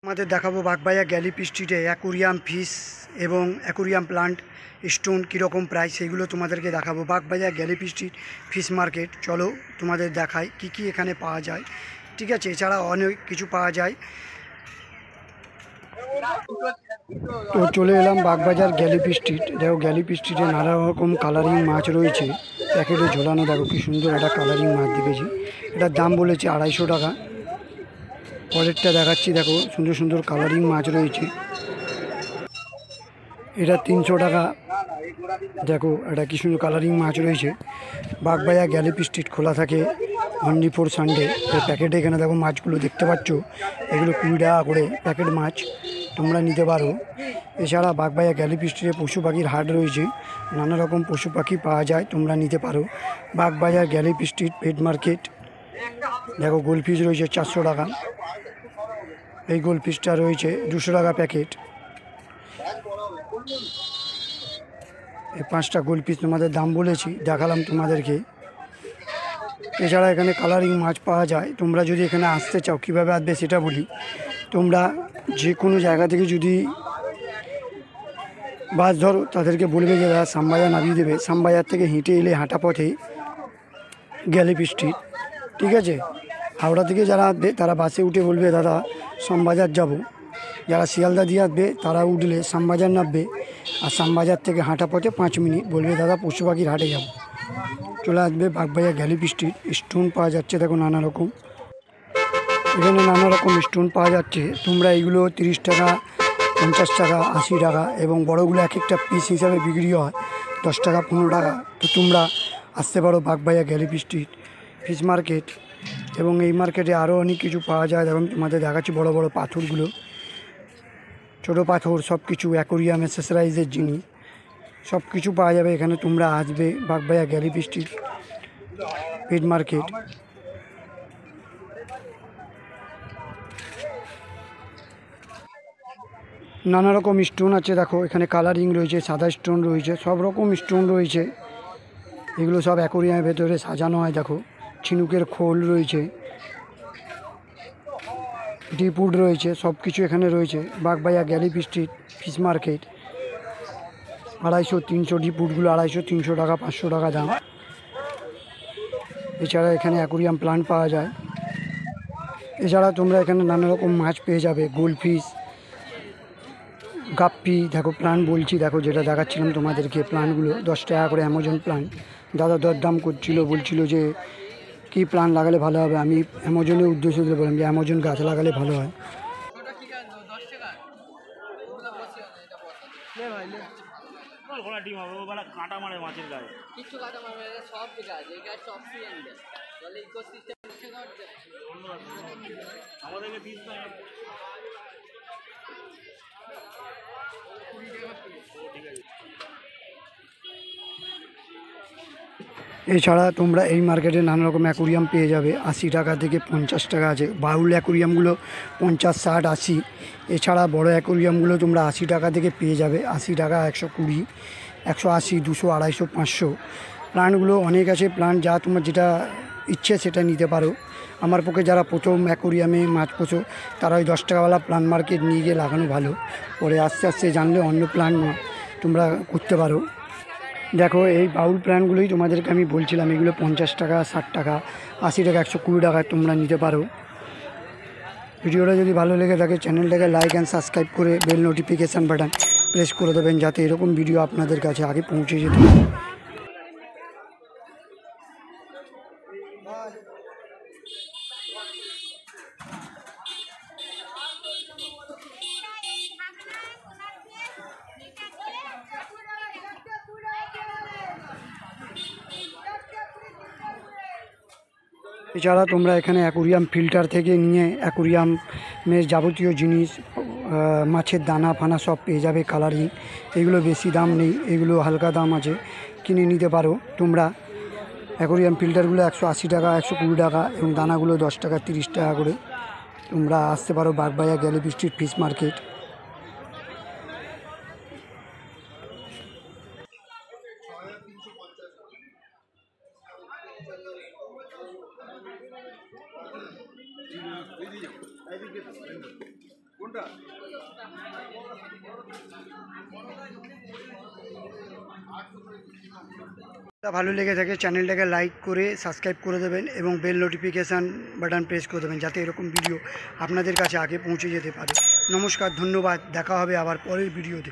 আমাদের দেখাবো বাগবাজার গ্যালিপি স্ট্রিটে অ্যাকুরিয়াম ফিশ এবং অ্যাকুরিয়াম প্লান্ট স্টোন কীরকম প্রাইস সেগুলো তোমাদেরকে দেখাবো। Bagbazar Galiff street fish market, চলো তোমাদের দেখাই কি কি এখানে পাওয়া যায়। ঠিক আছে, এছাড়া অনেক কিছু পাওয়া যায়। তো চলে এলাম বাগবাজার গ্যালিপি স্ট্রিট। দেখো গ্যালিপি স্ট্রিটে নানা রকম কালারিং মাছ রয়েছে, প্যাকেটে ঝোলানো। দেখো কি সুন্দর একটা কালারিং মাছ দেখেছি, এটার দাম বলেছে 250 টাকা। পরেরটা দেখাচ্ছি, দেখো সুন্দর সুন্দর কালারিং মাছ রয়েছে, এটা 300 টাকা। দেখো এটা কি সুন্দর কালারিং মাছ রয়েছে। বাগবাজার গ্যালিপি স্ট্রিট খোলা থাকে অনলি ফর সানডে। প্যাকেটে এখানে দেখো মাছগুলো দেখতে পাচ্ছ, এগুলো 20 টাকা করে প্যাকেট মাছ, তোমরা নিতে পারো। এছাড়া বাগবাজার গ্যালিপি স্ট্রিটে পশু পাখির হাট রয়েছে, নানা রকম পশু পাখি পাওয়া যায়, তোমরা নিতে পারো। Bagbazar Galiff street pet market. দেখো গোলফিশ রয়েছে 400 টাকা, এই গোলফিশটা রয়েছে 200 টাকা প্যাকেট। এই 5টা গোলফিশ তোমাদের দাম বলেছি, দেখালাম তোমাদেরকে। এছাড়া এখানে কালারিং মাছ পাওয়া যায়। তোমরা যদি এখানে আসতে চাও, কীভাবে আসবে সেটা বলি। তোমরা যে কোনো জায়গা থেকে যদি বাস ধরো, তাদেরকে বলবে যে দাদা শ্যামবাজার নামিয়ে দেবে। শ্যামবাজার থেকে হেঁটে এলে হাঁটা পথে গ্যালিপি স্ট্রিট। ঠিক আছে, হাওড়া থেকে যারা আসবে তারা বাসে উঠে বলবে দাদা শ্যামবাজার যাব। যারা শিয়ালদা দিয়ে আসবে তারা উঠলে শ্যামবাজার নামবে, আর শ্যামবাজার থেকে হাঁটা পথে 5 মিনিট বলবে দাদা পশু পাখির হাটে যাব। চলে আসবে বাগবাজার গ্যালিপি স্ট্রিট। স্টোন পাওয়া যাচ্ছে, দেখো নানা রকম, এখানে নানা রকম স্টোন পাওয়া যাচ্ছে। তোমরা এইগুলো 30 টাকা, 50 টাকা, 80 টাকা এবং বড়গুলো এক একটা পিস হিসাবে বিক্রি হয় 10 টাকা, 15 টাকা। তো তোমরা আসতে পারো Bagbazar Galiff street fish market. এবং এই মার্কেটে আরও অনেক কিছু পাওয়া যায়। দেখো তোমাদের দেখাচ্ছি বড় বড় পাথরগুলো, ছোটো পাথর, সব কিছু অ্যাকোরিয়াম অ্যাক্সেসরাইজের জিনিস সব কিছু পাওয়া যাবে এখানে। তোমরা আসবে Bagbazar Galiff street pet market. নানা রকম স্টোন আছে, দেখো এখানে কালারিং রয়েছে, সাদা স্টোন রয়েছে, সব রকম স্টোন রয়েছে। এগুলো সব অ্যাকোরিয়ামের ভেতরে সাজানো হয়। দেখো ঝিনুকের খোল রয়েছে, ডিপুড রয়েছে, সব কিছু এখানে রয়েছে। Bagbazar Galiff street fish market. 250, 300 ডিপুডগুলো 250, 300 টাকা, 500 টাকা দাম। এছাড়া এখানে অ্যাকোরিয়াম প্লান্ট পাওয়া যায়। এছাড়া তোমরা এখানে নানা রকম মাছ পেয়ে যাবে, গোলফিশ, গাপ্পি। দেখো প্লান্ট বলছি, দেখো যেটা দেখাচ্ছিলাম তোমাদেরকে, প্লান্টগুলো 10 টাকা করে অ্যামাজন প্লান্ট। দাদা দরদাম করছিল, বলছিল যে কী প্লান্ট লাগালে ভালো হবে। আমি অ্যামাজনের উদ্দেশ্য দিয়ে বললাম যে অ্যামাজন গাছ লাগালে ভালো হয়। এছাড়া তোমরা এই মার্কেটে নানা রকম অ্যাকোরিয়াম পেয়ে যাবে। 80 টাকা থেকে 50 টাকা আছে। বাউল অ্যাকোরিয়ামগুলো 50, 60, 80। এছাড়া বড় অ্যাকোরিয়ামগুলো তোমরা 80 টাকা থেকে পেয়ে যাবে। 80 টাকা, 120, 180, 200, 250, 500। প্লান্টগুলো অনেক আছে, প্লান্ট যা তোমার যেটা ইচ্ছে সেটা নিতে পারো। আমার পক্ষে যারা প্রথম অ্যাকোরিয়ামে মাছ পোষো, তারা ওই 10 টাকাওয়ালা প্লান্ট মার্কেট নিয়ে গিয়ে লাগানো ভালো। পরে আস্তে আস্তে জানলে অন্য প্লান্ট তোমরা করতে পারো। দেখো এই বাউল প্ল্যানগুলোই তোমাদেরকে আমি বলছিলাম, এগুলো 50 টাকা, 60 টাকা, 80 টাকা, 120 টাকা তোমরা নিতে পারো। ভিডিওটা যদি ভালো লেগে থাকে চ্যানেলটাকে লাইক অ্যান্ড সাবস্ক্রাইব করে বেল নোটিফিকেশান বাটন প্রেস করে দেবেন, যাতে এরকম ভিডিও আপনাদের কাছে আগে পৌঁছে যেতে পারে। এছাড়া তোমরা এখানে অ্যাকোরিয়াম ফিল্টার থেকে নিয়ে অ্যাকোরিয়ামের যাবতীয় জিনিস, মাছের দানা ফানা সব পেয়ে যাবে। কালারিং এগুলো বেশি দাম নেই, এগুলো হালকা দাম আছে, কিনে নিতে পারো তোমরা। অ্যাকোরিয়াম ফিল্টারগুলো 180 টাকা, 120 টাকা এবং দানাগুলো 10 টাকা, 30 টাকা করে। তোমরা আসতে পারো Bagbazar Galiff street fish market. ভালো লেগে থাকে চ্যানেলটাকে লাইক করে সাবস্ক্রাইব করে দেবেন এবং বেল নোটিফিকেশান বাটন প্রেস করে দেবেন যাতে এরকম ভিডিও আপনাদের কাছে আগে পৌঁছে যেতে পারে। নমস্কার, ধন্যবাদ, দেখা হবে আবার পরের ভিডিওতে।